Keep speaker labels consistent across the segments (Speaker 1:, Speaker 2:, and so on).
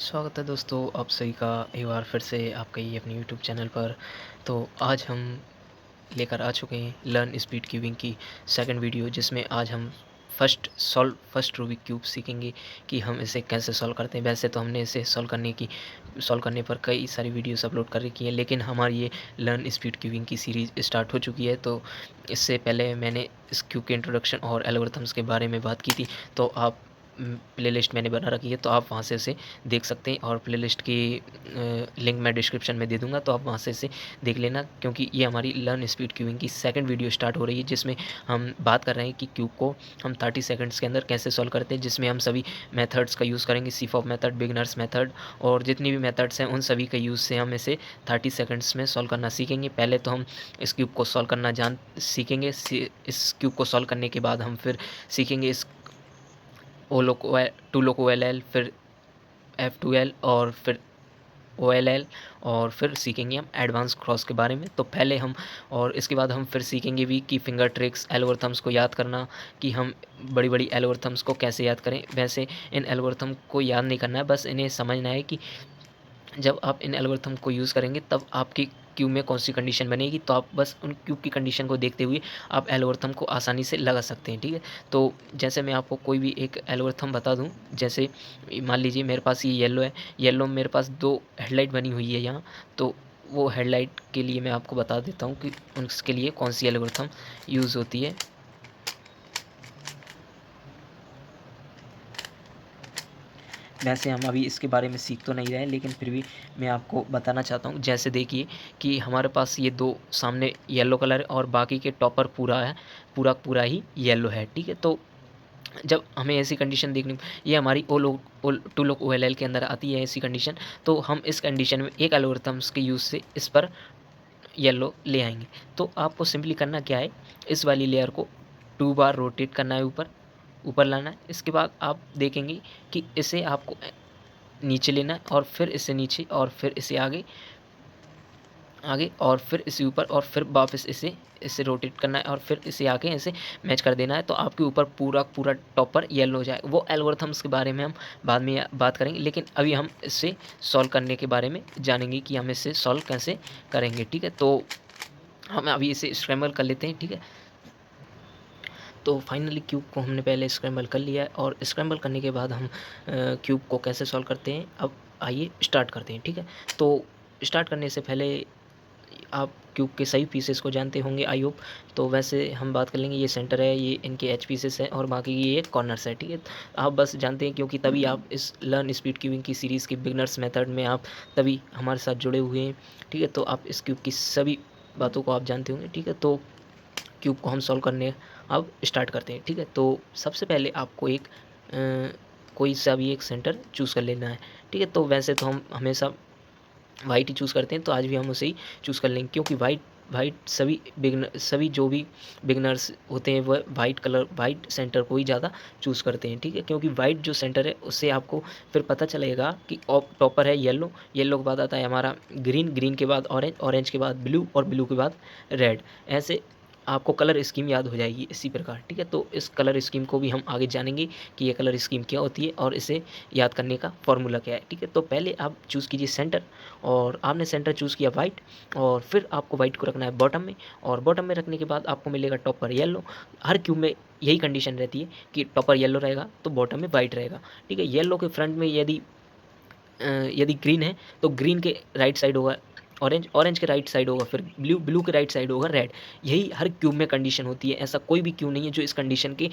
Speaker 1: स्वागत है दोस्तों आप सभी का एक बार फिर से आपका ये अपने यूट्यूब चैनल पर। तो आज हम लेकर आ चुके हैं लर्न स्पीड क्यूबिंग की सेकंड वीडियो, जिसमें आज हम फर्स्ट रूबिक क्यूब सीखेंगे कि हम इसे कैसे सॉल्व करते हैं। वैसे तो हमने इसे सॉल्व करने पर कई सारी वीडियोस अपलोड कर रखी हैं, लेकिन हमारी ये लर्न स्पीड क्यूबिंग की सीरीज़ स्टार्ट हो चुकी है। तो इससे पहले मैंने इस क्यूब के इंट्रोडक्शन और एल्गोरिथम्स के बारे में बात की थी। तो आप प्लेलिस्ट मैंने बना रखी है, तो आप वहाँ से इसे देख सकते हैं और प्लेलिस्ट की लिंक मैं डिस्क्रिप्शन में दे दूँगा, तो आप वहाँ से इसे देख लेना। क्योंकि ये हमारी लर्न स्पीड क्यूबिंग की सेकंड वीडियो स्टार्ट हो रही है, जिसमें हम बात कर रहे हैं कि क्यूब को हम 30 सेकंड्स के अंदर कैसे सॉल्व करते हैं, जिसमें हम सभी मेथड्स का यूज़ करेंगे, सीफॉप मेथड, बिगिनर्स मेथड और जितनी भी मेथड्स हैं उन सभी के यूज़ से हम इसे 30 सेकंड्स में सॉल्व करना सीखेंगे। पहले तो हम इस क्यूब को सॉल्व करना सीखेंगे। इस क्यूब को सॉल्व करने के बाद हम फिर सीखेंगे इस ओ लोको 2 लोको एल, फिर F2L और फिर OLL, और फिर सीखेंगे हम एडवांस क्रॉस के बारे में। तो पहले हम और इसके बाद हम फिर सीखेंगे भी कि फिंगर ट्रिक्स, एल्गोरिथम्स को याद करना, कि हम बड़ी-बड़ी एल्गोरिथम्स को कैसे याद करें। वैसे इन एल्गोरिथम को याद नहीं करना है, बस इन्हें समझना है कि जब आप इन एल्गोरिथम को यूज़ करेंगे तब आपकी क्यूब में कौन-सी कंडीशन बनेगी। तो आप बस उन क्यूब की कंडीशन को देखते हुए आप एल्गोरिथम को आसानी से लगा सकते हैं, ठीक है? तो जैसे मैं आपको कोई भी एक एल्गोरिथम बता दूँ, जैसे मान लीजिए मेरे पास ये येलो है, येलो में मेरे पास 2 हेडलाइट बनी हुई है यहाँ। तो वो हेडलाइट के लिए मैं आपको बता देता हूँ कि उसके लिए कौन-सी एल्गोरिथम यूज़ होती है। वैसे हम अभी इसके बारे में सीख तो नहीं रहे हैं, लेकिन फिर भी मैं आपको बताना चाहता हूँ। जैसे देखिए कि हमारे पास ये 2 सामने येलो कलर है और बाकी के टॉपर पूरा है, पूरा ही येलो है, ठीक है? तो जब हमें ऐसी कंडीशन देखनी, ये हमारी टू लोग OLL के अंदर आती है ऐसी कंडीशन। तो हम इस कंडीशन में एक एल्गोरिथम्स के यूज़ से इस पर येलो ले आएँगे। तो आपको सिंपली करना क्या है, इस वाली लेयर को 2 बार रोटेट करना है ऊपर, ऊपर लाना है। इसके बाद आप देखेंगे कि इसे आपको नीचे लेना है और फिर इसे नीचे और फिर इसे आगे, आगे और फिर इसे ऊपर और फिर वापस इसे इसे रोटेट करना है और फिर इसे आगे ऐसे मैच कर देना है। तो आपके ऊपर पूरा टॉपर येलो हो जाए। वो एल्गोरिथम्स के बारे में हम बाद में बात करेंगे, लेकिन अभी हम इससे सॉल्व करने के बारे में जानेंगे कि हम इससे सॉल्व कैसे करेंगे, ठीक है? तो हम अभी इसे स्क्रैम्बल कर लेते हैं, ठीक है? तो फाइनली क्यूब को हमने पहले स्क्रैम्बल कर लिया है और स्क्रैम्बल करने के बाद हम क्यूब को कैसे सॉल्व करते हैं, अब आइए स्टार्ट करते हैं, ठीक है? तो स्टार्ट करने से पहले आप क्यूब के सभी पीसेस को जानते होंगे आई होप। तो वैसे हम बात कर लेंगे, ये सेंटर है, ये इनके एज पीसेस हैं और बाकी ये कॉर्नर्स है, ठीक है? आप बस जानते हैं, क्योंकि तभी आप इस लर्न स्पीड क्यूबिंग की सीरीज़ के बिगनर्स मेथड में आप तभी हमारे साथ जुड़े हुए हैं, ठीक है? तो आप इस क्यूब की सभी बातों को आप जानते होंगे, ठीक है? तो क्यूब को हम सॉल्व करने अब स्टार्ट करते हैं, ठीक है? तो सबसे पहले आपको एक कोई सा भी एक सेंटर चूज़ कर लेना है, ठीक है? तो वैसे तो हम हमेशा वाइट ही चूज़ करते हैं, तो आज भी हम उसे ही चूज़ कर लेंगे, क्योंकि वाइट वाइट सभी जो भी बिगिनर्स होते हैं वह वाइट सेंटर को ही ज़्यादा चूज़ करते हैं, ठीक है? क्योंकि वाइट जो सेंटर है उससे आपको फिर पता चलेगा कि टॉपर है येलो, येलो के बाद आता है हमारा ग्रीन, ग्रीन के बाद ऑरेंज, ऑरेंज के बाद ब्लू और ब्लू के बाद रेड। ऐसे आपको कलर स्कीम याद हो जाएगी इसी प्रकार, ठीक है? तो इस कलर स्कीम को भी हम आगे जानेंगे कि ये कलर स्कीम क्या होती है और इसे याद करने का फॉर्मूला क्या है, ठीक है? तो पहले आप चूज़ कीजिए सेंटर, और आपने सेंटर चूज़ किया वाइट, और फिर आपको वाइट को रखना है बॉटम में, और बॉटम में रखने के बाद आपको मिलेगा टॉपर येलो। हर क्यूब में यही कंडीशन रहती है कि टॉपर येलो रहेगा तो बॉटम में वाइट रहेगा, ठीक है? येलो के फ्रंट में यदि ग्रीन है तो ग्रीन के राइट साइड होगा ऑरेंज, ऑरेंज के राइट साइड होगा फिर ब्लू, ब्लू के राइट साइड होगा रेड। यही हर क्यूब में कंडीशन होती है। ऐसा कोई भी क्यूब नहीं है जो इस कंडीशन के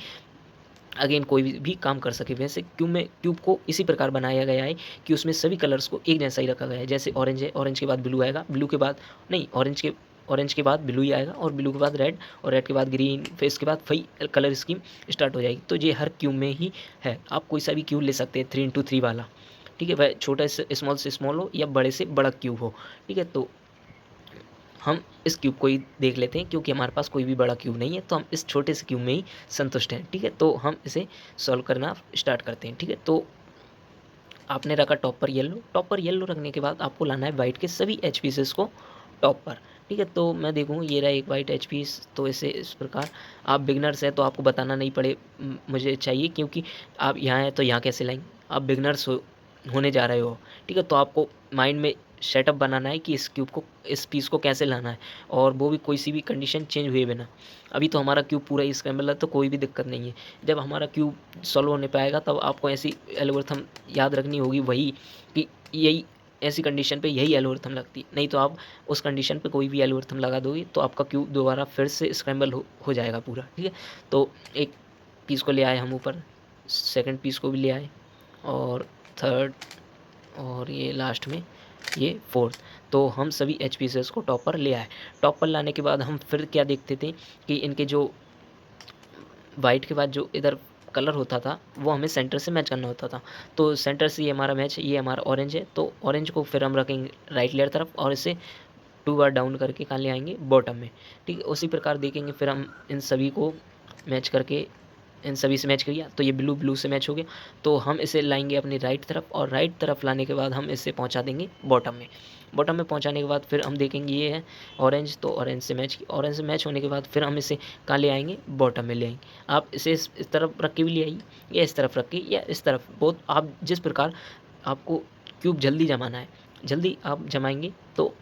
Speaker 1: अगेन कोई भी काम कर सके। वैसे क्यूब को इसी प्रकार बनाया गया है कि उसमें सभी कलर्स को एक जैसा ही रखा गया है। जैसे ऑरेंज है, ऑरेंज के बाद ब्लू आएगा, ब्लू के बाद नहीं, ऑरेंज के बाद ब्लू ही आएगा और ब्लू के बाद रेड और रेड के बाद ग्रीन, फिर इसके बाद वही कलर स्कीम स्टार्ट हो जाएगी। तो ये हर क्यूब में ही है। आप कोई सा भी क्यूब ले सकते हैं 3x3 वाला, ठीक है? वह छोटा से स्मॉल हो या बड़े से बड़ा क्यूब हो, ठीक है? तो हम इस क्यूब को ही देख लेते हैं, क्योंकि हमारे पास कोई भी बड़ा क्यूब नहीं है, तो हम इस छोटे से क्यूब में ही संतुष्ट हैं, ठीक है? तो हम इसे सॉल्व करना स्टार्ट करते हैं, ठीक है? तो आपने रखा टॉप पर येलो रखने के बाद आपको लाना है वाइट के सभी एच पीसेस को टॉप पर, ठीक है? तो मैं देखूँ ये रहा एक वाइट एच पीस, तो इसे इस प्रकार, आप बिगनर्स हैं तो आपको बताना नहीं मुझे चाहिए, क्योंकि आप यहाँ हैं तो यहाँ कैसे लाएँगे? आप बिगनर्स हो होने जा रहे हो, ठीक है? तो आपको माइंड में सेटअप बनाना है कि इस क्यूब को, इस पीस को कैसे लाना है, और वो भी कोई सी भी कंडीशन चेंज हुए बिना। अभी तो हमारा क्यूब पूरा ही स्क्रैम्बल है, तो कोई भी दिक्कत नहीं है। जब हमारा क्यूब सॉल्व होने पे आएगा तब आपको ऐसी एल्गोरिथम याद रखनी होगी, वही कि यही ऐसी कंडीशन पे यही एल्गोरिथम लगती है। नहीं तो आप उस कंडीशन पे कोई भी एल्गोरिथम लगा दोगे तो आपका क्यूब दोबारा फिर से स्क्रैम्बल हो जाएगा पूरा, ठीक है? तो एक पीस को ले आए हम ऊपर, सेकंड पीस को भी ले आए, और थर्ड, और ये लास्ट में ये फोर्थ। तो हम सभी एच पीसेस को टॉप पर ले आए। टॉप पर लाने के बाद हम फिर क्या देखते थे कि इनके जो वाइट के बाद जो इधर कलर होता था वो हमें सेंटर से मैच करना होता था। तो सेंटर से ये हमारा मैच, ये हमारा ऑरेंज है, तो ऑरेंज को फिर हम रखेंगे राइट लेयर तरफ, और इसे 2 बार डाउन करके कहाँ ले आएँगे, बॉटम में, ठीक है? उसी प्रकार देखेंगे फिर हम इन सभी को मैच करके, इन सभी से मैच किया तो ये ब्लू ब्लू से मैच हो गया। तो हम इसे लाएँगे अपनी राइट तरफ, और राइट तरफ लाने के बाद हम इसे पहुँचा देंगे बॉटम में। बॉटम में पहुँचाने के बाद फिर हम देखेंगे ये है ऑरेंज, तो ऑरेंज से मैच, ऑरेंज से मैच होने के बाद फिर हम इसे कहाँ ले आएँगे, बॉटम में ले आएँगे। आप इसे इस तरफ रख के भी ले आइए, या इस तरफ रख के, या इस तरफ, बहुत आप जिस प्रकार आपको क्यूब जल्दी जमाना है, जल्दी आप जमाएँगे तो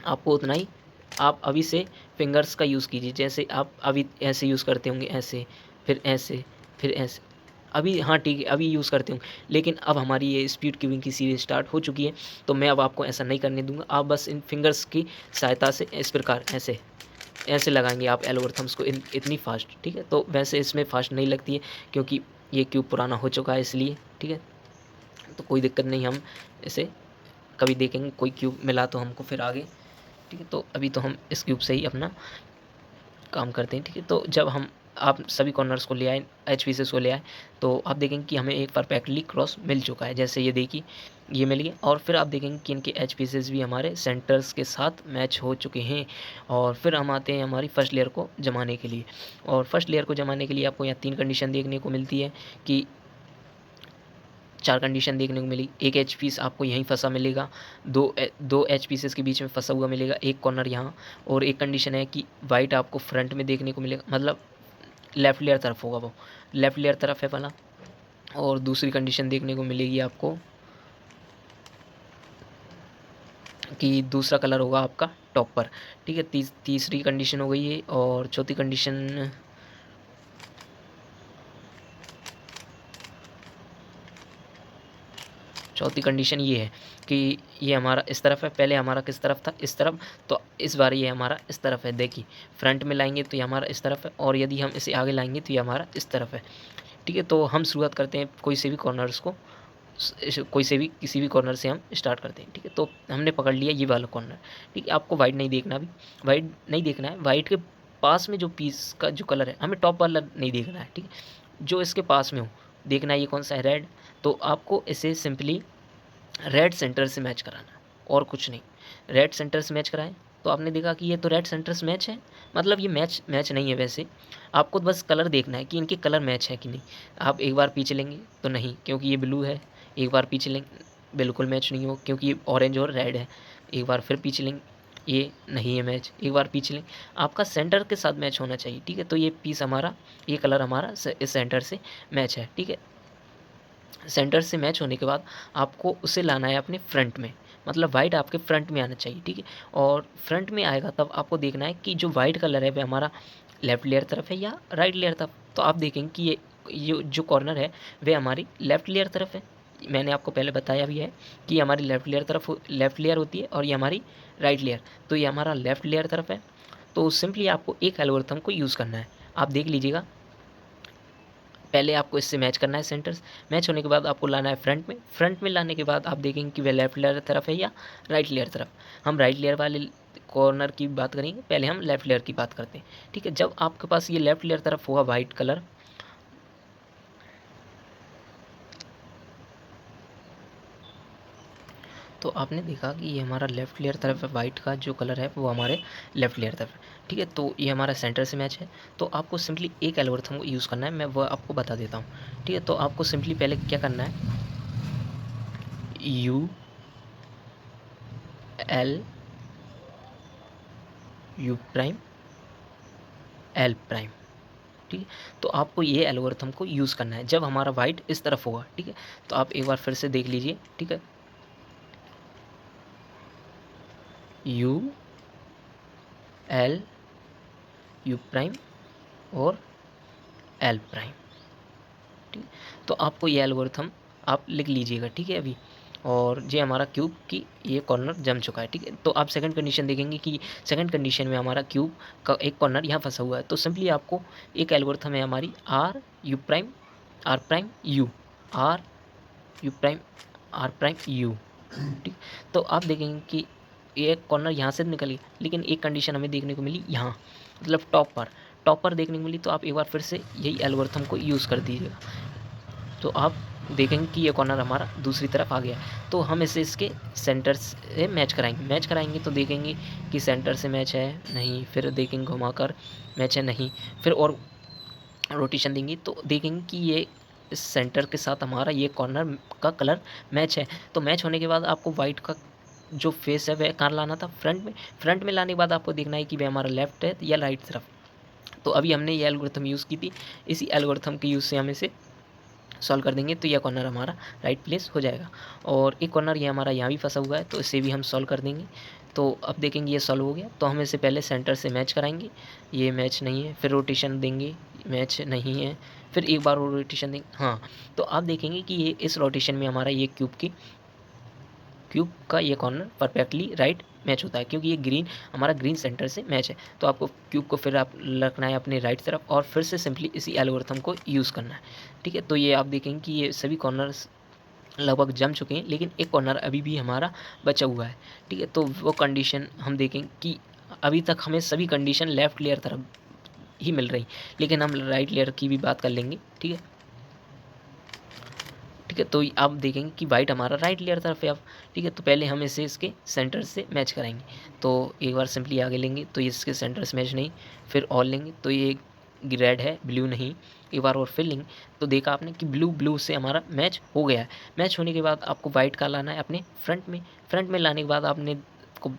Speaker 1: आपको उतना ही, आप अभी से फिंगर्स का यूज़ कीजिए। जैसे आप अभी ऐसे यूज़ करते होंगे, ऐसे, फिर ऐसे, फिर ऐसे। अभी हाँ ठीक है, अभी यूज़ करते होंगे, लेकिन अब हमारी ये स्पीड क्यूबिंग की सीरीज़ स्टार्ट हो चुकी है, तो मैं अब आपको ऐसा नहीं करने दूँगा। आप बस इन फिंगर्स की सहायता से इस प्रकार ऐसे, ऐसे लगाएँगे आप एल्गोरिथम्स को इतनी फ़ास्ट, ठीक है? तो वैसे इसमें फ़ास्ट नहीं लगती है, क्योंकि ये क्यूब पुराना हो चुका है इसलिए, ठीक है? तो कोई दिक्कत नहीं, हम इसे कभी देखेंगे कोई क्यूब मिला तो हमको फिर आगे, ठीक है? तो अभी तो हम इस क्यूब से ही अपना काम करते हैं, ठीक है? तो जब हम आप सभी कॉर्नर्स को ले आए, एच पीसेस को ले आए, तो आप देखेंगे कि हमें एक परफेक्टली क्रॉस मिल चुका है। जैसे ये देखिए, ये मिल गया, और फिर आप देखेंगे कि इनके एच पीसेस भी हमारे सेंटर्स के साथ मैच हो चुके हैं। और फिर हम आते हैं हमारी फर्स्ट लेयर को जमाने के लिए, और फर्स्ट लेयर को जमाने के लिए आपको यहाँ 3 कंडीशन देखने को मिलती है, कि 4 कंडीशन देखने को मिली। एक एच पीस आपको यहीं फँसा मिलेगा, 2 एच पीसेस के बीच में फँसा हुआ मिलेगा, एक कॉर्नर यहाँ, और एक कंडीशन है कि वाइट आपको फ्रंट में देखने को मिलेगा, मतलब लेफ्ट लेयर तरफ होगा वो, लेफ्ट लेयर तरफ है वाला। और दूसरी कंडीशन देखने को मिलेगी आपको कि दूसरा कलर होगा आपका टॉप पर, ठीक है? तीसरी कंडीशन हो गई ये, और चौथी कंडीशन, चौथी कंडीशन ये है कि ये हमारा इस तरफ है, पहले हमारा किस तरफ था, इस तरफ, तो इस बार ये हमारा इस तरफ है। देखिए, फ्रंट में लाएँगे तो ये हमारा इस तरफ है, और यदि हम इसे आगे लाएँगे तो ये हमारा इस तरफ है, ठीक है? तो हम शुरुआत करते हैं कोई से भी कॉर्नर्स को, कोई से भी किसी भी कॉर्नर से हम स्टार्ट करते हैं, ठीक है? तो हमने पकड़ लिया ये वाला कॉर्नर, ठीक है? आपको वाइट नहीं देखना अभी, वाइट नहीं देखना है, वाइट के पास में जो पीस का जो कलर है, हमें टॉप वाला नहीं देखना है, ठीक है? जो इसके पास में हो देखना है, ये कौन सा है, रेड। तो आपको इसे सिंपली रेड सेंटर से मैच कराना है, और कुछ नहीं। रेड सेंटर से मैच कराएँ, तो आपने देखा कि ये तो रेड सेंटर से मैच है, मतलब ये मैच मैच नहीं है वैसे। आपको बस कलर देखना है कि इनके कलर मैच है कि नहीं। आप एक बार पीछे लेंगे तो नहीं, क्योंकि ये ब्लू है। एक बार पीछे लेंगे, बिल्कुल मैच नहीं हो, क्योंकि ये ऑरेंज और रेड है। एक बार फिर पीछे लेंगे, ये नहीं है मैच। एक बार पीछे लेंगे, आपका सेंटर के साथ मैच होना चाहिए, ठीक है? तो ये पीस हमारा, ये कलर हमारा इस सेंटर से मैच है, ठीक है? सेंटर से मैच होने के बाद आपको उसे लाना है अपने फ्रंट में, मतलब वाइट आपके फ्रंट में आना चाहिए, ठीक है? और फ्रंट में आएगा तब आपको देखना है कि जो वाइट कलर है वह हमारा लेफ्ट लेयर तरफ है या राइट लेयर तरफ। तो आप देखेंगे कि ये जो कॉर्नर है वह हमारी लेफ्ट लेयर तरफ है। मैंने आपको पहले बताया भी है कि हमारी लेफ्ट लेयर होती है, और ये हमारी राइट लेयर, तो ये हमारा लेफ्ट लेयर तरफ है। तो सिंपली आपको एक एल्गोरिथम को यूज़ करना है, आप देख लीजिएगा। पहले आपको इससे मैच करना है सेंटर्स, मैच होने के बाद आपको लाना है फ्रंट में लाने के बाद आप देखेंगे कि वह लेफ्ट लेयर तरफ है या राइट लेयर तरफ। हम राइट लेयर वाले कॉर्नर की बात करेंगे, पहले हम लेफ्ट लेयर की बात करते हैं, ठीक है? जब आपके पास ये लेफ्ट लेयर तरफ होगा वाइट कलर, तो आपने देखा कि ये हमारा लेफ्ट लेयर तरफ है, वाइट का जो कलर है वो हमारे लेफ्ट लेयर तरफ है, ठीक है? तो ये हमारा सेंटर से मैच है। तो आपको सिंपली एक एल्गोरिथम को यूज़ करना है, मैं वह आपको बता देता हूँ, ठीक है? तो आपको सिंपली पहले क्या करना है, you L U prime L prime, ठीक है। तो आपको ये एल्गोरिथम को यूज़ करना है जब हमारा वाइट इस तरफ होगा, ठीक है। तो आप एक बार फिर से देख लीजिए, ठीक है। यू एल यू प्राइम और एल प्राइम, ठीक है। तो आपको ये एल्गोरिथम आप लिख लीजिएगा, ठीक है अभी। और ये हमारा क्यूब की ये कॉर्नर जम चुका है, ठीक है। तो आप सेकंड कंडीशन देखेंगे कि सेकंड कंडीशन में हमारा क्यूब का एक कॉर्नर यहाँ फंसा हुआ है। तो सिंपली आपको एक एल्गोरिथम है हमारी R prime U, R U prime R prime U, ठीक। तो आप देखेंगे कि एक कॉर्नर यहाँ से निकल गया, लेकिन एक कंडीशन हमें देखने को मिली यहाँ, मतलब टॉप पर देखने को मिली। तो आप एक बार फिर से यही एल्गोरिथम को यूज़ कर दीजिएगा। तो आप देखेंगे कि ये कॉर्नर हमारा दूसरी तरफ आ गया। तो हम इसे इसके सेंटर से मैच कराएंगे। तो देखेंगे कि सेंटर से मैच है, नहीं, फिर देखेंगे घुमाकर मैच है, नहीं, फिर और रोटेशन देंगे तो देखेंगे कि ये इस सेंटर के साथ हमारा ये कॉर्नर का कलर मैच है। तो मैच होने के बाद आपको वाइट का जो फेस है वह कहाँ लाना था, फ्रंट में लाने के बाद आपको देखना है कि वह हमारा लेफ्ट है या राइट तरफ। तो अभी हमने ये एल्गोरिथम यूज़ की थी, इसी एल्गोरिथम के यूज़ से हम इसे सॉल्व कर देंगे। तो यह कॉर्नर हमारा राइट प्लेस हो जाएगा। और एक कॉर्नर ये हमारा यहाँ भी फंसा हुआ है, तो इसे भी हम सॉल्व कर देंगे। तो अब देखेंगे ये सॉल्व हो गया। तो हम इसे पहले सेंटर से मैच कराएंगे, ये मैच नहीं है, फिर रोटेशन देंगे, मैच नहीं है, फिर एक बार और रोटेशन देंगे, हाँ। तो आप देखेंगे कि ये इस रोटेशन में हमारा ये क्यूब का ये कॉर्नर परफेक्टली राइट मैच होता है, क्योंकि ये हमारा ग्रीन सेंटर से मैच है। तो आपको क्यूब को फिर आप रखना है अपने राइट तरफ और फिर से सिंपली इसी एल्गोरिथम को यूज़ करना है, ठीक है। तो ये आप देखेंगे कि ये सभी कॉर्नर्स लगभग जम चुके हैं, लेकिन एक कॉर्नर अभी भी हमारा बचा हुआ है, ठीक है। तो वो कंडीशन हम देखेंगे कि अभी तक हमें सभी कंडीशन लेफ़्ट लेयर तरफ ही मिल रही, लेकिन हम राइट लेयर की भी बात कर लेंगे, ठीक है। ठीक है, तो आप देखेंगे कि वाइट हमारा राइट लेयर तरफ है अब, ठीक है। तो पहले हम इसे इसके सेंटर से मैच कराएंगे। तो एक बार सिंपली आगे लेंगे तो ये इसके सेंटर से मैच नहीं, फिर और लेंगे तो ये रेड है, ब्लू नहीं। एक बार और फिर लेंगे तो देखा आपने कि ब्लू से हमारा मैच हो गया है। मैच होने के बाद आपको वाइट का लाना है अपने फ्रंट में लाने के बाद आपने को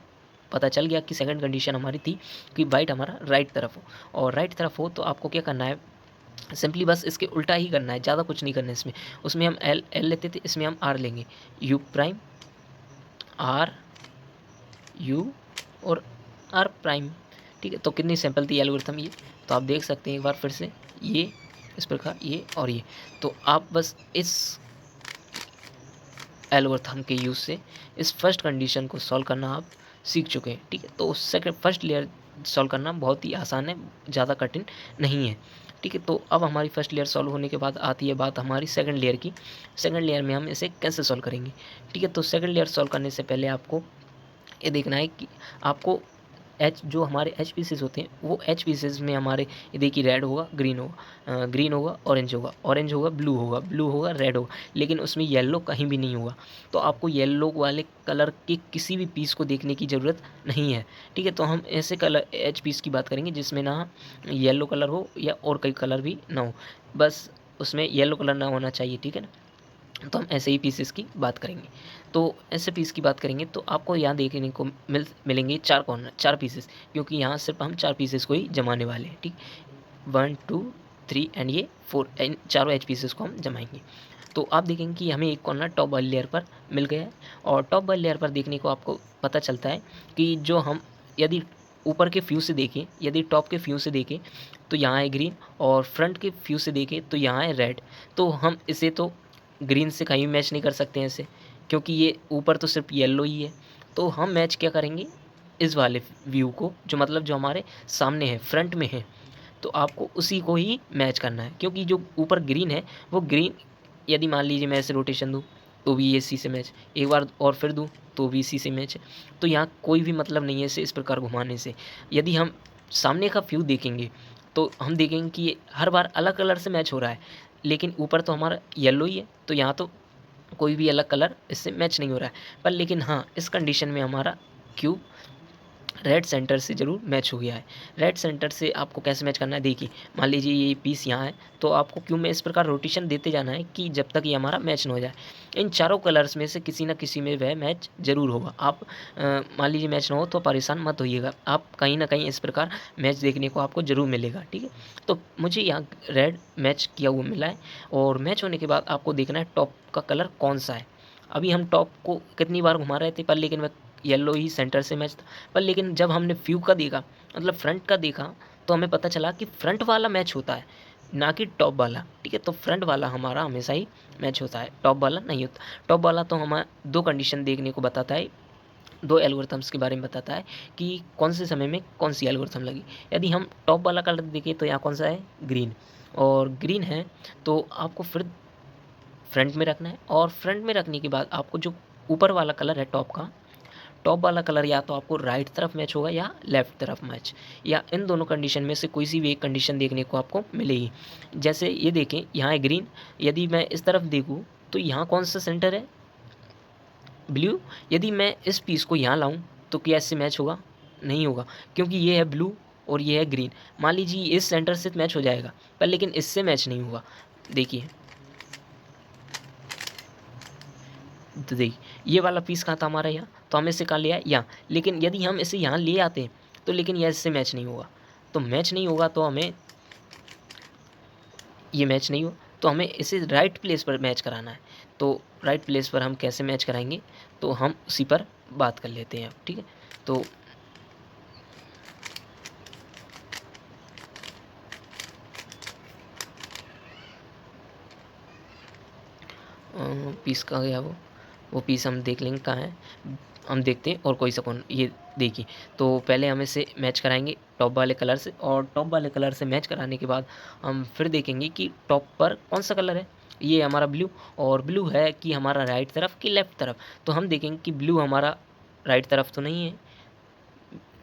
Speaker 1: पता चल गया कि सेकंड कंडीशन हमारी थी कि वाइट हमारा राइट तरफ हो, और राइट तरफ हो तो आपको क्या करना है, सिंपली बस इसके उल्टा ही करना है, ज़्यादा कुछ नहीं करना है इसमें। उसमें हम एल लेते थे, इसमें हम आर लेंगे, यू प्राइम आर यू और आर प्राइम, ठीक है। तो कितनी सिंपल थी एल्गोरिथम ये, तो आप देख सकते हैं एक बार फिर से ये इस प्रकार ये और ये। तो आप बस इस एल्गोरिथम के यूज़ से इस फर्स्ट कंडीशन को सॉल्व करना आप सीख चुके हैं, ठीक है। तो फर्स्ट लेयर सॉल्व करना बहुत ही आसान है, ज़्यादा कठिन नहीं है, ठीक है। तो अब हमारी फर्स्ट लेयर सॉल्व होने के बाद आती है बात हमारी सेकंड लेयर की। सेकंड लेयर में हम इसे कैसे सॉल्व करेंगे, ठीक है। तो सेकंड लेयर सॉल्व करने से पहले आपको ये देखना है कि आपको जो हमारे एच पीसेस होते हैं वो एच पीसेस में हमारे ये देखिए रेड होगा, ग्रीन होगा, ऑरेंज होगा, ब्लू होगा, रेड होगा, लेकिन उसमें येलो कहीं भी नहीं होगा। तो आपको येलो वाले कलर के किसी भी पीस को देखने की ज़रूरत नहीं है, ठीक है। तो हम ऐसे कलर एच पीस की बात करेंगे जिसमें ना येलो कलर हो या और कई कलर भी ना हो, बस उसमें येलो कलर ना होना चाहिए, ठीक है ना। तो हम ऐसे ही पीसेस की बात करेंगे। तो ऐसे पीस की बात करेंगे तो आपको यहाँ देखने को मिलेंगे 4 कॉर्नर, 4 पीसेस, क्योंकि यहाँ सिर्फ हम 4 पीसेस को ही जमाने वाले हैं, ठीक। 1 2 3 एंड ये 4, इन चारों एच पीसेस को हम जमाएंगे। तो आप देखेंगे कि हमें एक कॉर्नर टॉप वाली लेयर पर मिल गया है, और टॉप वाली लेयर पर देखने को आपको पता चलता है कि जो हम यदि ऊपर के व्यू से देखें, यदि टॉप के व्यू से देखें तो यहाँ है ग्रीन, और फ्रंट के व्यू से देखें तो यहाँ है रेड। तो हम इसे तो ग्रीन से कहीं मैच नहीं कर सकते हैं इसे, क्योंकि ये ऊपर तो सिर्फ येलो ही है। तो हम मैच क्या करेंगे, इस वाले व्यू को, जो मतलब जो हमारे सामने है, फ्रंट में है, तो आपको उसी को ही मैच करना है, क्योंकि जो ऊपर ग्रीन है वो ग्रीन, यदि मान लीजिए मैं ऐसे रोटेशन दूँ तो भी ये इसी से मैच, एक बार और फिर दूँ तो भी इसी से मैच है। तो यहाँ कोई भी मतलब नहीं है इसे इस प्रकार घुमाने से। यदि हम सामने का व्यू देखेंगे तो हम देखेंगे कि ये हर बार अलग कलर से मैच हो रहा है, लेकिन ऊपर तो हमारा येलो ही है, तो यहाँ तो कोई भी अलग कलर इससे मैच नहीं हो रहा है। पर लेकिन हाँ, इस कंडीशन में हमारा क्यूब रेड सेंटर से ज़रूर मैच हो गया है। रेड सेंटर से आपको कैसे मैच करना है, देखिए मान लीजिए ये पीस यहाँ है, तो आपको क्यों में इस प्रकार रोटेशन देते जाना है कि जब तक ये हमारा मैच ना हो जाए। इन चारों कलर्स में से किसी न किसी में वह मैच ज़रूर होगा। आप मान लीजिए मैच ना हो तो परेशान मत होइएगा, आप कहीं न कहीं इस प्रकार मैच देखने को आपको ज़रूर मिलेगा, ठीक है। तो मुझे यहाँ रेड मैच किया हुआ मिला है और मैच होने के बाद आपको देखना है टॉप का कलर कौन-सा है। अभी हम टॉप को कितनी बार घुमा रहे थे पर लेकिन वह येलो ही सेंटर से मैच था। पर लेकिन जब हमने व्यू का देखा, मतलब फ्रंट का देखा, तो हमें पता चला कि फ्रंट वाला मैच होता है, ना कि टॉप वाला, ठीक है। तो फ्रंट वाला हमारा हमेशा ही मैच होता है, टॉप वाला नहीं होता। टॉप वाला तो हमें 2 कंडीशन देखने को बताता है, 2 एल्गोरिथम्स के बारे में बताता है कि कौन से समय में कौन-सी एल्गोरिथम लगी। यदि हम टॉप वाला कलर देखें तो यहाँ कौन-सा है? ग्रीन, और ग्रीन है तो आपको फिर फ्रंट में रखना है, और फ्रंट में रखने के बाद आपको जो ऊपर वाला कलर है टॉप का, टॉप वाला कलर या तो आपको राइट तरफ मैच होगा या लेफ्ट तरफ मैच, या इन दोनों कंडीशन में से कोई सी भी एक कंडीशन देखने को आपको मिलेगी। जैसे ये देखें, यहाँ है ग्रीन, यदि मैं इस तरफ देखूँ तो यहाँ कौन सा सेंटर है? ब्लू। यदि मैं इस पीस को यहाँ लाऊँ तो क्या इससे मैच होगा? नहीं होगा, क्योंकि ये है ब्लू और ये है ग्रीन। मान लीजिए इस सेंटर से मैच हो जाएगा, पर लेकिन इससे मैच नहीं होगा। देखिए, तो देखिए ये वाला पीस कहाँ था हमारा? यहाँ, तो हमने इसे कहाँ लिया है? यहाँ। लेकिन यदि हम इसे यहाँ ले आते हैं तो लेकिन यह इससे मैच नहीं होगा। तो मैच नहीं होगा तो हमें ये मैच नहीं हो, तो हमें इसे राइट प्लेस पर मैच कराना है। तो राइट प्लेस पर हम कैसे मैच कराएँगे? तो हम उसी पर बात कर लेते हैं अब, ठीक है? तो पीस कहाँ गया वो? वो पीस हम देख लेंगे कहाँ है। हम देखते हैं, और कोई सा कौन, ये देखिए, तो पहले हम इसे मैच कराएँगे टॉप वाले कलर से, और टॉप वाले कलर से मैच कराने के बाद हम फिर देखेंगे कि टॉप पर कौन-सा कलर है। ये हमारा ब्लू, और ब्लू है कि हमारा राइट तरफ कि लेफ्ट तरफ। तो हम देखेंगे कि ब्लू हमारा राइट तरफ तो नहीं है,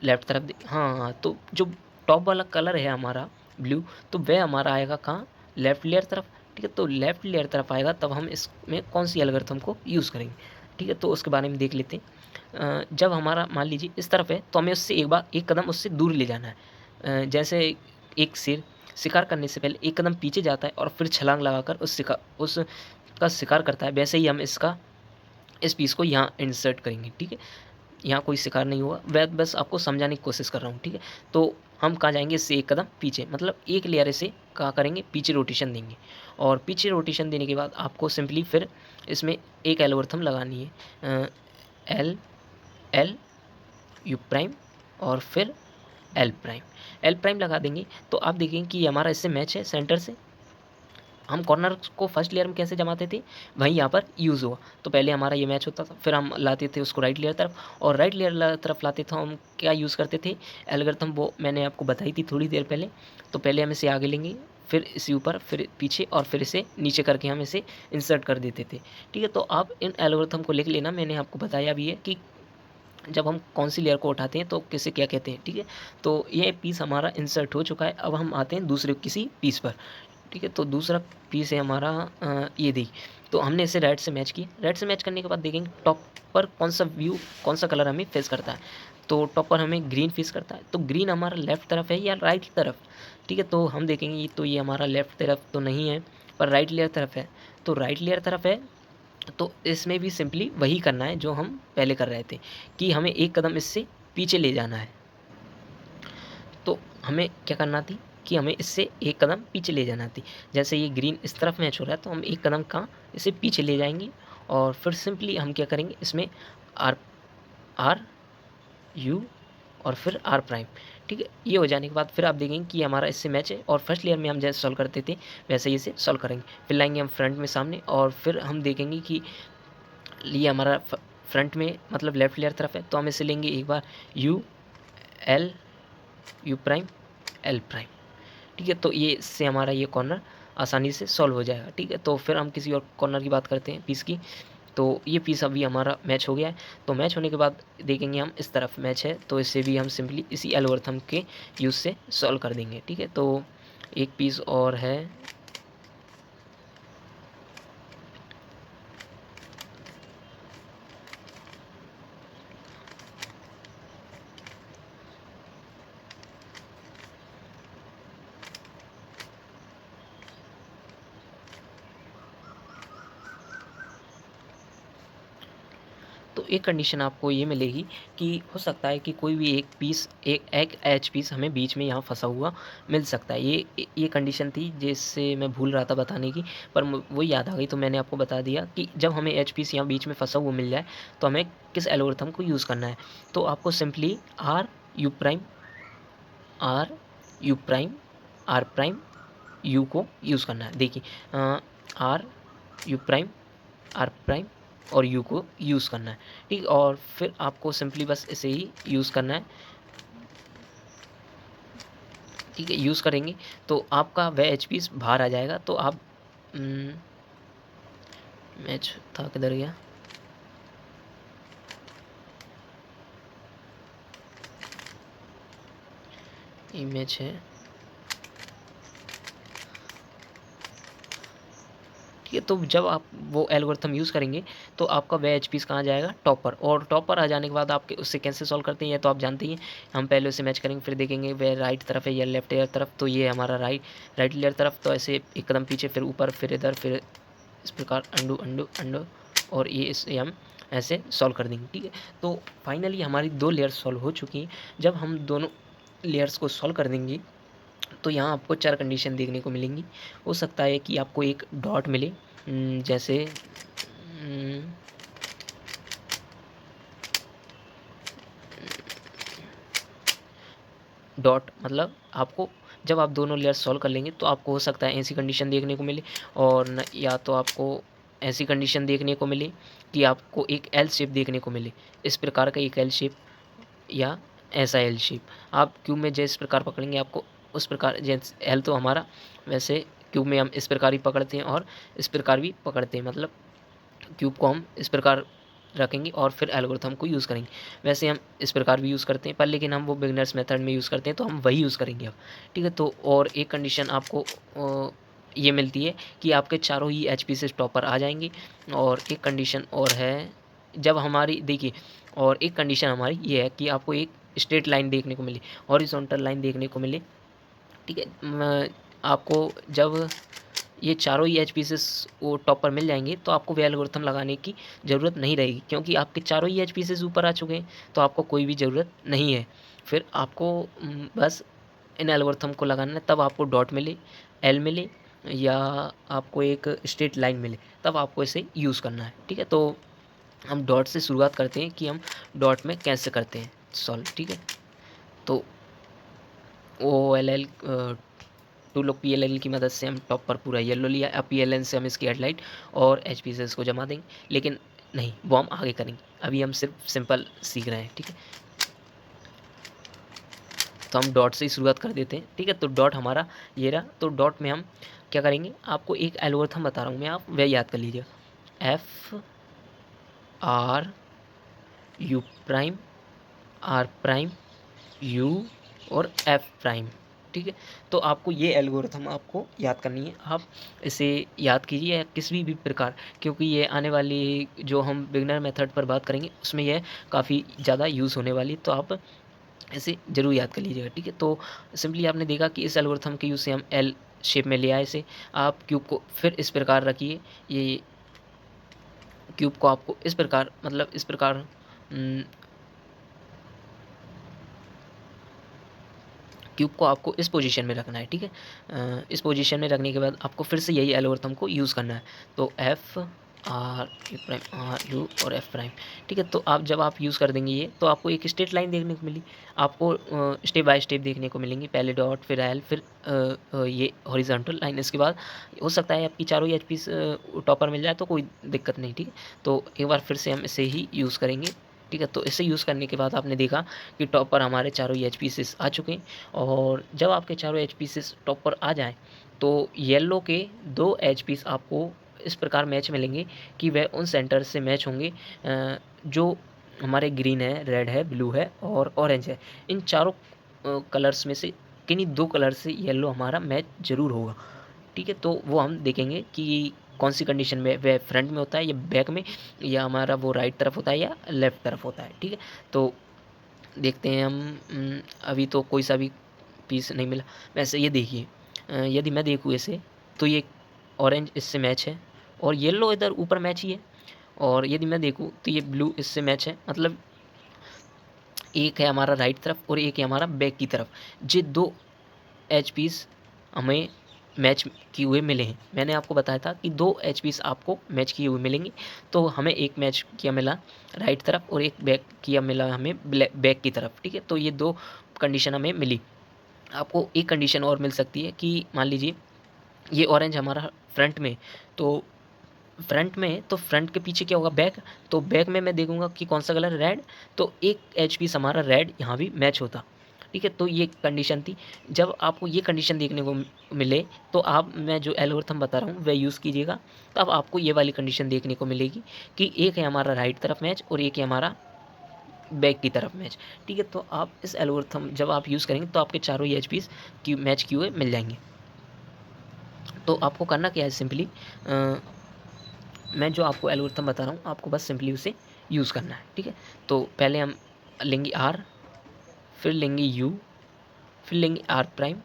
Speaker 1: लेफ्ट तरफ हाँ, हाँ, तो जो टॉप वाला कलर है हमारा ब्लू, तो वह हमारा आएगा कहाँ? लेफ्ट लेयर तरफ, ठीक है। तो लेफ्ट लेयर तरफ आएगा तब हम इसमें कौन-सी एल्गोरिथम को यूज़ करेंगे, ठीक है। तो उसके बारे में देख लेते हैं। जब हमारा मान लीजिए इस तरफ है तो हमें उससे एक कदम उससे दूर ले जाना है। जैसे एक शेर शिकार करने से पहले एक कदम पीछे जाता है और फिर छलांग लगाकर उसका शिकार करता है, वैसे ही हम इस पीस को यहाँ इंसर्ट करेंगे, ठीक है। यहाँ कोई शिकार नहीं हुआ, मैं बस आपको समझाने की कोशिश कर रहा हूँ, ठीक है। तो हम कहाँ जाएँगे? इससे एक कदम पीछे, मतलब एक लेयर इसे कहाँ करेंगे? पीछे रोटेशन देंगे, और पीछे रोटेशन देने के बाद आपको सिंपली फिर इसमें एक एल्गोरिथम लगानी है, एल, एल, यू प्राइम और फिर एल प्राइम। एल प्राइम लगा देंगे तो आप देखेंगे कि हमारा इससे मैच है सेंटर से। हम कॉर्नर को फर्स्ट लेयर में कैसे जमाते थे, वहीं यहाँ पर यूज़ हुआ। तो पहले हमारा ये मैच होता था, फिर हम लाते थे उसको राइट लेयर तरफ, और राइट लेयर तरफ लाते थे हम क्या यूज़ करते थे? एल्गोरिथम, वो मैंने आपको बताई थी थोड़ी देर पहले। तो पहले हम इसे आगे लेंगे, फिर इसे ऊपर, फिर पीछे, और फिर इसे नीचे करके हम इसे इंसर्ट कर देते थे, ठीक है। तो आप इन एल्गोरिथम को लिख लेना, मैंने आपको बताया भी है कि जब हम कौन-सी लेयर को उठाते हैं तो किसे क्या कहते हैं, ठीक है। तो ये पीस हमारा इंसर्ट हो चुका है, अब हम आते हैं दूसरे किसी पीस पर। ठीक है, तो दूसरा पीस है हमारा ये देखिए, तो हमने इसे रेड से मैच किया। रेड से मैच करने के बाद देखेंगे टॉप पर कौन-सा कलर हमें फेस करता है। तो टॉप पर हमें ग्रीन फेस करता है, तो ग्रीन हमारा लेफ्ट तरफ है या राइट तरफ? ठीक है, तो हम देखेंगे ये हमारा लेफ्ट तरफ तो नहीं है, पर राइट लेयर तरफ है। तो राइट लेयर तरफ है, तो इसमें भी सिंपली वही करना है जो हम पहले कर रहे थे, कि हमें एक कदम इससे पीछे ले जाना है। तो हमें क्या करना थी कि हमें इससे एक कदम पीछे ले जाना थी। जैसे ये ग्रीन इस तरफ मैच हो रहा है तो हम एक कदम कहाँ इसे पीछे ले जाएँगे, और फिर सिंपली हम क्या करेंगे इसमें आर आर यू और फिर आर प्राइम, ठीक है? ये हो जाने के बाद फिर आप देखेंगे कि हमारा इससे मैच है, और फर्स्ट लेयर में हम जैसे सॉल्व करते थे वैसे ही इसे सॉल्व करेंगे। फिर लाएँगे हम फ्रंट में सामने, और फिर हम देखेंगे कि ये हमारा फ्रंट में मतलब लेफ्ट लेयर तरफ है, तो हम इसे लेंगे एक बार U, L, U prime, L prime. ठीक है, तो ये इससे हमारा ये कॉर्नर आसानी से सॉल्व हो जाएगा, ठीक है। तो फिर हम किसी और कॉर्नर की बात करते हैं पीस की। तो ये पीस अभी हमारा मैच हो गया है, तो मैच होने के बाद देखेंगे हम इस तरफ मैच है, तो इसे भी हम सिंपली इसी एल्गोरिथम के यूज़ से सॉल्व कर देंगे, ठीक है। तो एक पीस और है, तो एक कंडीशन आपको ये मिलेगी कि हो सकता है कि कोई भी एक पीस एक एच पीस हमें बीच में यहाँ फँसा हुआ मिल सकता है। ये कंडीशन थी जिससे मैं भूल रहा था बताने की, पर वो याद आ गई तो मैंने आपको बता दिया कि जब हमें एच पीस यहाँ बीच में फँसा हुआ मिल जाए तो हमें किस एल्गोरिथम को यूज़ करना है। तो आपको simply U prime R U prime R prime U को यूज़ करना है। देखिए R U prime R prime और यू को यूज़ करना है, ठीक। और फिर आपको सिंपली बस इसे ही यूज़ करना है, ठीक है। यूज़ करेंगे तो आपका वह एच पीस बाहर आ जाएगा। तो आप मैच था किधर गया, ये मैच है, ठीक है। तो जब आप वो एल्गोरिथम यूज़ करेंगे तो आपका वह एच पीस कहाँ जाएगा, टॉपर। और टॉपर आ जाने के बाद आपके उससे कैसे सॉल्व करते हैं ये तो आप जानते ही हैं। हम पहले उसे मैच करेंगे, फिर देखेंगे वह राइट तरफ है या लेफ्ट लेयर तरफ। तो ये हमारा राइट लेयर तरफ, तो ऐसे एक कदम पीछे, फिर ऊपर, फिर इधर, फिर इस प्रकार अंडू अंडू अंडू, और ये इसे हम ऐसे सॉल्व कर देंगे, ठीक है। तो फाइनली हमारी 2 लेयर्स सॉल्व हो चुकी हैं। जब हम दोनों लेयर्स को सॉल्व कर देंगे तो यहाँ आपको 4 कंडीशन देखने को मिलेंगी। हो सकता है कि आपको एक डॉट मिले, जैसे डॉट मतलब आपको जब आप दोनों लेयर्स सॉल्व कर लेंगे तो आपको हो सकता है ऐसी कंडीशन देखने को मिले, और न या तो आपको ऐसी कंडीशन देखने को मिले कि आपको एक एल शेप देखने को मिले, इस प्रकार का एक एल शेप या ऐसा एल शेप। आप क्यूब में जिस प्रकार पकड़ेंगे आपको उस प्रकार, जैसे एल तो हमारा वैसे क्यूब में हम इस प्रकार ही पकड़ते हैं और इस प्रकार भी पकड़ते हैं, मतलब क्यूब को हम इस प्रकार रखेंगे और फिर एल्गोरिथम को यूज़ करेंगे। वैसे हम इस प्रकार भी यूज़ करते हैं, पर लेकिन हम वो बिगिनर्स मेथड में यूज़ करते हैं तो हम वही यूज़ करेंगे अब, ठीक है। तो और एक कंडीशन आपको ये मिलती है कि आपके चारों ही एच पी से टॉपर आ जाएंगे। और एक कंडीशन और है, जब हमारी देखिए, और एक कंडीशन हमारी ये है कि आपको एक स्ट्रेट लाइन देखने को मिले, हॉरिजॉन्टल लाइन देखने को मिले, ठीक है। आपको जब ये चारों ही एच पीसेस वो टॉप पर मिल जाएँगे तो आपको वे एल्गोरिथम लगाने की ज़रूरत नहीं रहेगी, क्योंकि आपके चारों ही एच पीसेस ऊपर आ चुके हैं, तो आपको कोई भी ज़रूरत नहीं है। फिर आपको बस इन एल्गोरिथम को लगाना है, तब आपको डॉट मिले, एल मिले या आपको एक स्ट्रेट लाइन मिले, तब आपको इसे यूज़ करना है, ठीक है। तो हम डॉट से शुरुआत करते हैं कि हम डॉट में कैसे करते हैं सॉल्व, ठीक है। तो OLL टू लोग PLL की मदद से हम टॉप पर पूरा येलो लिया। अब PLN से हम इसकी हेडलाइट और एच पीसेस को जमा देंगे, लेकिन नहीं, वो हम आगे करेंगे। अभी हम सिर्फ सिंपल सीख रहे हैं, ठीक है। तो हम डॉट से ही शुरुआत कर देते हैं, ठीक है। तो डॉट हमारा ये रहा। तो डॉट में हम क्या करेंगे, आपको एक एल्गोरिथम बता रहा हूँ मैं, आप वह याद कर लीजिएगा। FRU R', U और F', ठीक है। तो आपको ये एल्गोरिथम आपको याद करनी है। आप इसे याद कीजिए किसी भी प्रकार, क्योंकि ये आने वाली जो हम बिगिनर मेथड पर बात करेंगे उसमें यह काफ़ी ज़्यादा यूज़ होने वाली, तो आप इसे ज़रूर याद कर लीजिएगा, ठीक है। तो सिंपली आपने देखा कि इस एल्गोरिथम के यूज़ से हम एल शेप में ले आए इसे। आप क्यूब को फिर इस प्रकार रखिए, ये क्यूब को आपको इस प्रकार, मतलब इस प्रकार क्यूब को आपको इस पोजीशन में रखना है, ठीक है। इस पोजीशन में रखने के बाद आपको फिर से यही एल्गोरिथम को यूज़ करना है। तो FRU और F', ठीक है। तो आप जब आप यूज़ कर देंगे ये, तो आपको एक स्ट्रेट लाइन देखने को मिली, आपको स्टेप बाय स्टेप देखने को मिलेंगी। पहले डॉट, फिर एल, फिर ये हॉरिजॉन्टल लाइन। इसके बाद हो सकता है आपकी चारों ही एच पीस टॉपर मिल जाए तो कोई दिक्कत नहीं, ठीक है। तो एक बार फिर से हम इसे ही यूज़ करेंगे, ठीक है। तो इसे यूज़ करने के बाद आपने देखा कि टॉप पर हमारे चारों ही एच पीसेस आ चुके हैं। और जब आपके चारों एच पीसेस टॉप पर आ जाएँ तो येलो के 2 एच पीस आपको इस प्रकार मैच मिलेंगे कि वह उन सेंटर से मैच होंगे जो हमारे ग्रीन है, रेड है, ब्लू है और ऑरेंज है। इन चारों कलर्स में से किन्हीं 2 कलर से येलो हमारा मैच ज़रूर होगा, ठीक है। तो वो हम देखेंगे कि कौन-सी कंडीशन में वह फ्रंट में होता है या बैक में, या हमारा वो राइट तरफ होता है या लेफ्ट तरफ होता है, ठीक है। तो देखते हैं हम। अभी तो कोई सा भी पीस नहीं मिला। वैसे ये देखिए, यदि मैं देखूँ इसे, तो ये ऑरेंज इससे मैच है और येलो इधर ऊपर मैच ही है, और यदि मैं देखूँ तो ये ब्लू इससे मैच है, मतलब एक है हमारा राइट तरफ और एक है हमारा बैक की तरफ। ये 2 एचपीस हमें मैच किए हुए मिले हैं। मैंने आपको बताया था कि 2 एचपीस आपको मैच किए हुए मिलेंगे, तो हमें एक मैच किया मिला राइट तरफ और एक बैक किया मिला हमें बैक की तरफ, ठीक है। तो ये 2 कंडीशन हमें मिली। आपको एक कंडीशन और मिल सकती है कि मान लीजिए ये ऑरेंज हमारा फ्रंट में, तो फ्रंट के पीछे क्या होगा, बैक। तो बैक में मैं देखूंगा कि कौन सा कलर, रेड, तो एक एच पीस हमारा रेड यहाँ भी मैच होता, ठीक है। तो ये कंडीशन थी। जब आपको ये कंडीशन देखने को मिले तो आप, मैं जो एल्गोरिथम बता रहा हूँ वह यूज़ कीजिएगा, तब आपको ये वाली कंडीशन देखने को मिलेगी कि एक है हमारा राइट तरफ मैच और एक है हमारा बैक की तरफ मैच, ठीक है। तो आप इस एल्गोरिथम जब आप यूज़ करेंगे तो आपके चारों ही एच पीस की मैच किए हुए मिल जाएंगे। तो आपको करना क्या है, सिंपली मैं जो आपको एल्गोरिथम बता रहा हूँ आपको बस सिंपली उसे यूज़ करना है, ठीक है। तो पहले हम लेंगे आर, फिर लेंगे यू, फिर लेंगे आर प्राइम,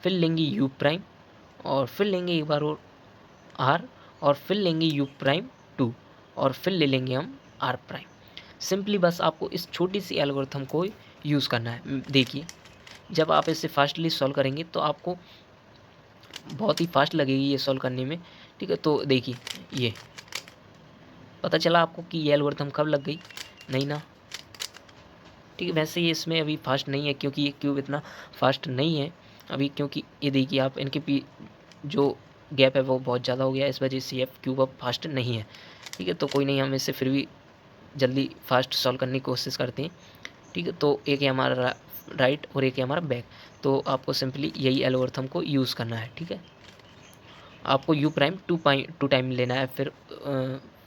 Speaker 1: फिर लेंगे यू प्राइम, और फिर लेंगे एक बार और आर, और फिर लेंगे यू प्राइम 2, और फिर ले लेंगे हम आर प्राइम। सिंपली बस आपको इस छोटी सी एल्गोरिथम को यूज़ करना है। देखिए जब आप इसे फास्टली सॉल्व करेंगे तो आपको बहुत ही फास्ट लगेगी ये सॉल्व करने में, ठीक है। तो देखिए ये पता चला आपको कि ये एल्गोरिथम कब लग गई, नहीं ना, ठीक है। वैसे ये इसमें अभी फास्ट नहीं है क्योंकि ये क्यूब इतना फास्ट नहीं है अभी, क्योंकि ये देखिए आप इनके जो गैप है वो बहुत ज़्यादा हो गया है, इस वजह से ये क्यूब अब फास्ट नहीं है, ठीक है। तो कोई नहीं, हम इसे फिर भी जल्दी फास्ट सॉल्व करने की कोशिश करते हैं, ठीक है। तो एक है हमारा राइट और एक है हमारा बैक, तो आपको सिंपली यही एल्गोरिथम को यूज़ करना है, ठीक है। आपको यू प्राइम 2 टाइम लेना है, फिर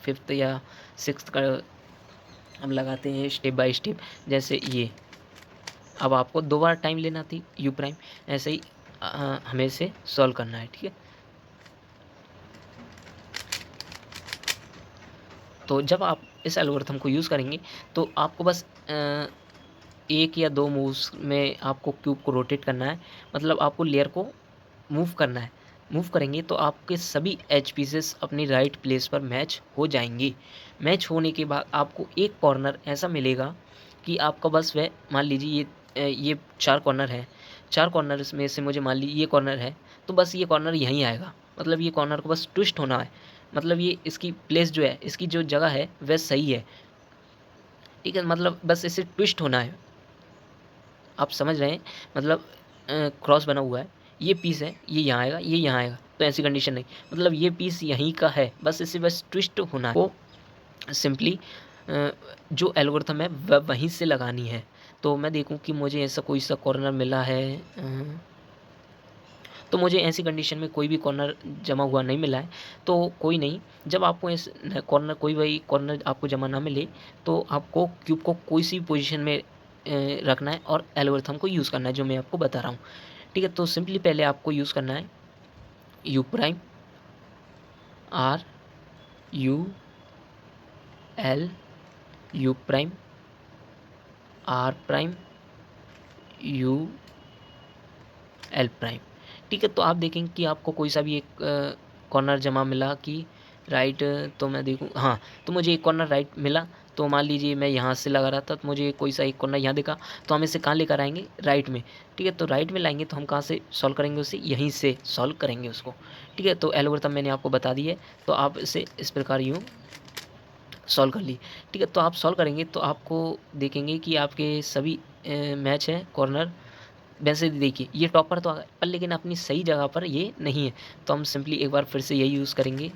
Speaker 1: 5th या 6th का हम लगाते हैं स्टेप बाय स्टेप। जैसे ये अब आपको 2 बार टाइम लेना थी यू प्राइम, ऐसे ही हमें इसे सॉल्व करना है, ठीक है। तो जब आप इस एल्गोरिथम को यूज़ करेंगे तो आपको बस 1 या 2 मूव्स में आपको क्यूब को रोटेट करना है, मतलब आपको लेयर को मूव करना है। मूव करेंगे तो आपके सभी एच पीसेस अपनी राइट प्लेस पर मैच हो जाएंगे। मैच होने के बाद आपको एक कॉर्नर ऐसा मिलेगा कि आपका बस वह, मान लीजिए ये 4 कॉर्नर है, 4 कॉर्नर्स में से मुझे मान लीजिए ये कॉर्नर है, तो बस ये कॉर्नर यहीं आएगा, मतलब ये कॉर्नर को बस ट्विस्ट होना है, मतलब ये इसकी प्लेस जो है, इसकी जो जगह है वह सही है, ठीक है। मतलब बस इसे ट्विस्ट होना है, आप समझ रहे हैं, मतलब क्रॉस बना हुआ है, ये पीस है, ये यहाँ आएगा, ये यहाँ आएगा, तो ऐसी कंडीशन नहीं, मतलब ये पीस यहीं का है, बस इसे बस ट्विस्ट होना है, वो सिंपली जो एल्गोरिथम है वह वहीं से लगानी है। तो मैं देखूँ कि मुझे ऐसा कोई सा कॉर्नर मिला है, तो मुझे ऐसी कंडीशन में कोई भी कॉर्नर जमा हुआ नहीं मिला है, तो कोई नहीं। जब आपको इस कॉर्नर, कोई वही कॉर्नर आपको जमा ना मिले, तो आपको क्यूब को कोई सी पोजीशन में रखना है और एल्गोरिथम को यूज़ करना है जो मैं आपको बता रहा हूँ, ठीक है। तो सिंपली पहले आपको यूज़ करना है U prime, R, U, L, U prime, R prime, U, L prime, ठीक है। तो आप देखेंगे कि आपको कोई सा भी एक कॉर्नर जमा मिला कि राइट, तो मैं देखूँ, हाँ, तो मुझे एक कॉर्नर राइट मिला, तो मान लीजिए मैं यहाँ से लगा रहा था तो मुझे कोई सा एक कॉर्नर यहाँ दिखा, तो हम इसे कहाँ लेकर आएंगे, राइट में, ठीक है। तो राइट में लाएंगे तो हम कहाँ से सॉल्व करेंगे उसे, यहीं से सॉल्व करेंगे उसको, ठीक है। तो एल्गोरिथम मैंने आपको बता दी है, तो आप इसे इस प्रकार यूँ सॉल्व कर ली, ठीक है। तो आप सॉल्व करेंगे तो आपको देखेंगे कि आपके सभी मैच हैं कॉर्नर। वैसे देखिए ये टॉपर तो आ गए पर लेकिन अपनी सही जगह पर ये नहीं है, तो हम सिंपली एक बार फिर से यही यूज़ करेंगे।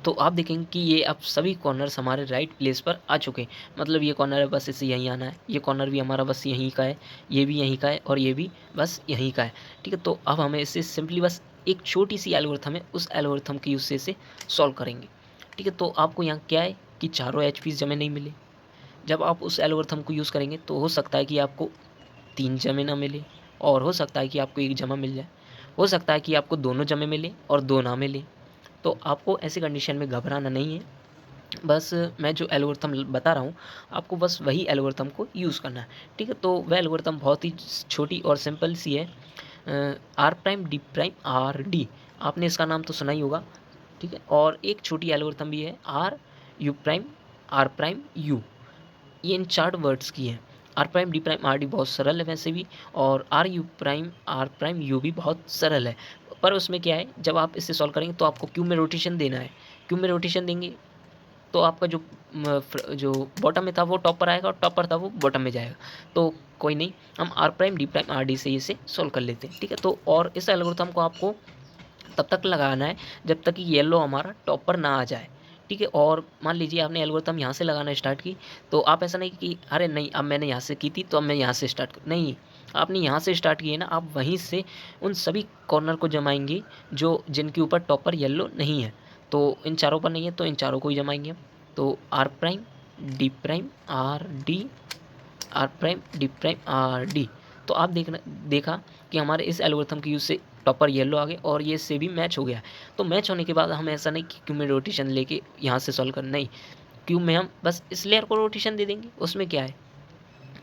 Speaker 1: तो आप देखेंगे कि ये अब सभी कॉर्नर्स हमारे राइट प्लेस पर आ चुके हैं, मतलब ये कॉर्नर है बस इसे यहीं आना है, ये कॉर्नर भी हमारा बस यहीं का है, ये भी यहीं का है और ये भी बस यहीं का है, ठीक है। तो अब हमें इसे सिंपली बस एक छोटी सी एल्गोरिथम है, उस एल्गोरिथम के यूज़ से इसे सॉल्व करेंगे, ठीक है। तो आपको यहाँ क्या है कि चारों एच पीस जमे नहीं मिले। जब आप उस एल्गोरिथम को यूज़ करेंगे तो हो सकता है कि आपको 3 जमे ना मिले, और हो सकता है कि आपको 1 जमा मिल जाए, हो सकता है कि आपको दोनों जमे मिले और 2 ना मिले। तो आपको ऐसी कंडीशन में घबराना नहीं है, बस मैं जो एल्गोरिथम बता रहा हूँ आपको बस वही एल्गोरिथम को यूज़ करना है, ठीक है। तो वह एल्गोरिथम बहुत ही छोटी और सिंपल सी है, R prime D prime R D, आपने इसका नाम तो सुना ही होगा। ठीक है। और एक छोटी एल्गोरिथम भी है R U prime R prime U, ये इन 4 वर्ड्स की है। R prime D prime R D बहुत सरल है वैसे भी, और R U prime R prime U भी बहुत सरल है। पर उसमें क्या है, जब आप इसे सॉल्व करेंगे तो आपको क्यूब में रोटेशन देना है। क्यूब में रोटेशन देंगे तो आपका जो बॉटम में था वो टॉप पर आएगा और टॉप पर था वो बॉटम में जाएगा। तो कोई नहीं, हम R prime D prime R D से इसे सॉल्व कर लेते हैं, ठीक है। तो और इस एल्गोरिथम को आपको तब तक लगाना है जब तक कि येलो हमारा टॉप पर ना आ जाए, ठीक है। और मान लीजिए आपने एल्गोरिथम यहाँ से लगाना स्टार्ट की, तो आप ऐसा नहीं कि अरे नहीं अब मैंने यहाँ से की थी तो अब मैं यहाँ से स्टार्ट कर, नहीं, आपने यहाँ से स्टार्ट की है ना, आप वहीं से उन सभी कॉर्नर को जमाएंगे जो जिनके ऊपर टॉप पर येलो नहीं है। तो इन चारों पर नहीं है तो इन चारों को ही जमाएंगे हम। तो R prime D prime R D, R prime D prime R D. तो आप देखा कि हमारे इस एल्गोरिथम के यूज़ से टॉपर येलो आ गए और ये से भी मैच हो गया। तो मैच होने के बाद हम ऐसा नहीं कि क्यूब में रोटेशन लेके यहाँ से सॉल्व कर, नहीं, क्यूब में हम बस इस लेयर को रोटेशन दे देंगे। उसमें क्या है,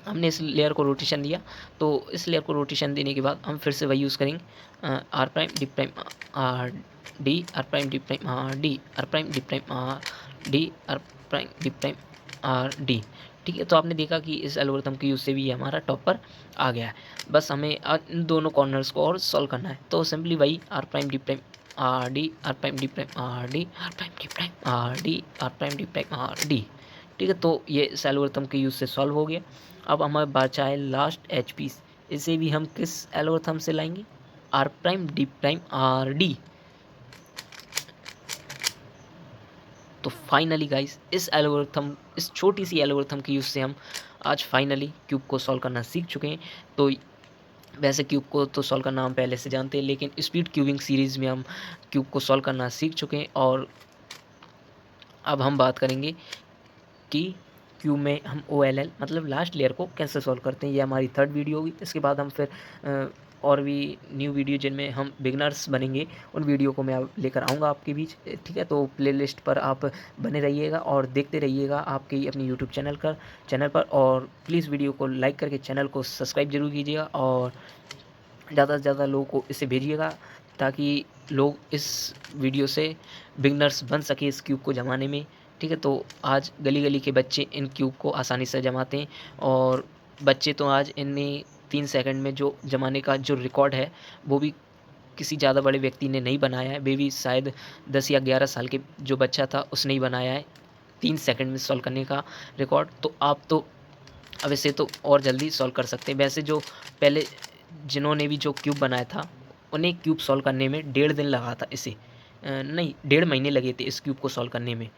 Speaker 1: हमने इस लेयर को रोटेशन दिया, तो इस लेयर को रोटेशन देने के बाद हम फिर से वही यूज़ करेंगे R prime D prime R D, R prime D prime R D, R prime D prime R D, R prime D prime R D, ठीक है। तो आपने देखा कि इस एल्गोरिथम के यूज़ से भी ये हमारा टॉप पर आ गया है। बस हमें इन दोनों कॉर्नर्स को और सॉल्व करना है। तो सिंपली वही R prime D prime R D, R prime D prime R D, R prime D prime R D, R prime D prime R D, ठीक है। तो ये इस एल्गोरिथम के यूज़ से सॉल्व हो गया। अब हमारे बचा है लास्ट एच पीस, इसे भी हम किस एल्गोरिथम से लाएंगे, R prime D prime R D. तो फाइनली गाइस इस छोटी सी एल्गोरिथम के यूज़ से हम आज फाइनली क्यूब को सॉल्व करना सीख चुके हैं। तो वैसे क्यूब को तो सॉल्व करना हम पहले से जानते हैं, लेकिन स्पीड क्यूबिंग सीरीज़ में हम क्यूब को सॉल्व करना सीख चुके हैं। और अब हम बात करेंगे कि क्यूब में हम OLL मतलब लास्ट लेयर को कैसे सॉल्व करते हैं। ये हमारी 3rd वीडियो होगी। इसके बाद हम फिर और भी न्यू वीडियो जिनमें हम बिगनर्स बनेंगे उन वीडियो को मैं लेकर आऊँगा आपके बीच, ठीक है। तो प्लेलिस्ट पर आप बने रहिएगा और देखते रहिएगा आपके अपनी यूट्यूब चैनल पर। और प्लीज़ वीडियो को लाइक करके चैनल को सब्सक्राइब ज़रूर कीजिएगा और ज़्यादा से ज़्यादा लोगों को इसे भेजिएगा ताकि लोग इस वीडियो से बिगनर्स बन सके इस क्यूब को जमाने में, ठीक है। तो आज गली गली के बच्चे इन क्यूब को आसानी से जमाते हैं और बच्चे तो आज इन्हें 3 सेकंड में जो जमाने का जो रिकॉर्ड है वो भी किसी ज़्यादा बड़े व्यक्ति ने नहीं बनाया है। वे भी शायद 10 या 11 साल के जो बच्चा था उसने ही बनाया है 3 सेकंड में सॉल्व करने का रिकॉर्ड। तो आप तो अब इसे तो और जल्दी सॉल्व कर सकते हैं। वैसे जो पहले जिन्होंने भी जो क्यूब बनाया था उन्हें क्यूब सॉल्व करने में 1.5 दिन लगा था इसे, नहीं 1.5 महीने लगे थे इस क्यूब को सॉल्व करने में।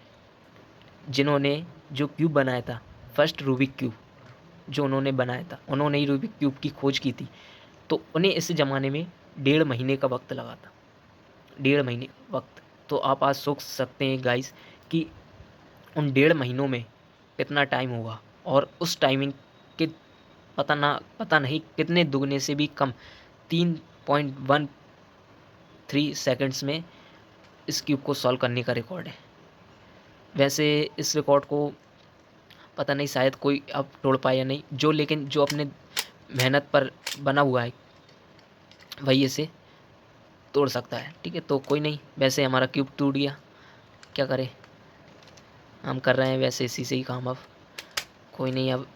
Speaker 1: जिन्होंने जो क्यूब बनाया था फर्स्ट रूबिक क्यूब जो उन्होंने बनाया था, उन्होंने ही रूबिक क्यूब की खोज की थी, तो उन्हें इस ज़माने में 1.5 महीने का वक्त लगा था, 1.5 महीने का वक्त। तो आप आज सोच सकते हैं गाइस कि उन 1.5 महीनों में कितना टाइम होगा और उस टाइमिंग के पता नहीं कितने दुगने से भी कम 3.13 सेकंड्स में इस क्यूब को सॉल्व करने का रिकॉर्ड है। वैसे इस रिकॉर्ड को पता नहीं शायद कोई अब तोड़ पाए या नहीं, लेकिन जो अपने मेहनत पर बना हुआ है वही इसे तोड़ सकता है, ठीक है। तो कोई नहीं, वैसे हमारा क्यूब टूट गया, क्या करें, हम कर रहे हैं वैसे इसी से ही काम। अब कोई नहीं, अब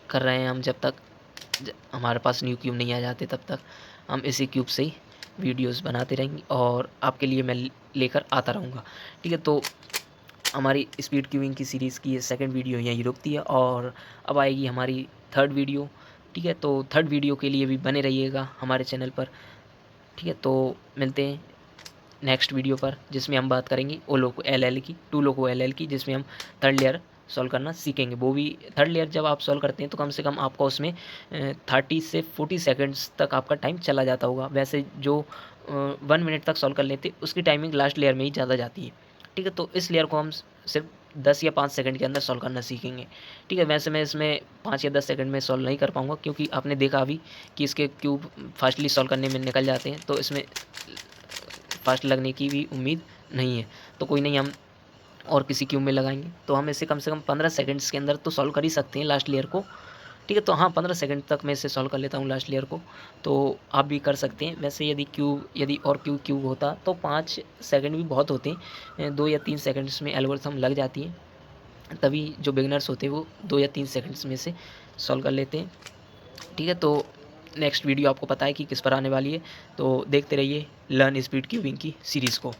Speaker 1: कर रहे हैं हम, जब तक हमारे पास न्यू क्यूब नहीं आ जाते तब तक हम इसी क्यूब से ही वीडियोस बनाते रहेंगे और आपके लिए मैं लेकर आता रहूँगा, ठीक है। तो हमारी स्पीड क्यूबिंग की सीरीज़ की ये 2nd वीडियो यहीं रुकती है और अब आएगी हमारी 3rd वीडियो, ठीक है। तो 3rd वीडियो के लिए भी बने रहिएगा हमारे चैनल पर, ठीक है। तो मिलते हैं नेक्स्ट वीडियो पर जिसमें हम बात करेंगे OLL की, 2 लोको LL की, जिसमें हम 3rd लेयर सॉल्व करना सीखेंगे। वो भी 3rd लेयर जब आप सॉल्व करते हैं तो कम से कम आपका उसमें 30 से 40 सेकंड्स तक आपका टाइम चला जाता होगा। वैसे जो 1 मिनट तक सॉल्व कर लेते उसकी टाइमिंग लास्ट लेयर में ही ज़्यादा जाती है, ठीक है। तो इस लेयर को हम सिर्फ 10 या 5 सेकंड के अंदर सॉल्व करना सीखेंगे, ठीक है। वैसे मैं इसमें 5 या 10 सेकंड में सॉल्व नहीं कर पाऊँगा क्योंकि आपने देखा अभी कि इसके क्यूब फास्टली सॉल्व करने में निकल जाते हैं, तो इसमें फास्ट लगने की भी उम्मीद नहीं है। तो कोई नहीं, हम और किसी क्यूब में लगाएंगे तो हम इसे कम से कम 15 सेकंड्स के अंदर तो सॉल्व कर ही सकते हैं लास्ट लेयर को, ठीक है, तो हाँ 15 सेकंड तक मैं इसे सॉल्व कर लेता हूँ लास्ट लेयर को, तो आप भी कर सकते हैं। वैसे यदि और क्यूब होता तो 5 सेकंड भी बहुत होते हैं, 2 या 3 सेकंड्स में एल्गोरिथम लग जाती है, तभी जो बिगिनर्स होते हैं वो 2 या 3 सेकंड्स में से सॉल्व कर लेते हैं। ठीक है, तो नेक्स्ट वीडियो आपको पता है कि किस पर आने वाली है, तो देखते रहिए लर्न स्पीड क्यूबिंग की सीरीज़ को।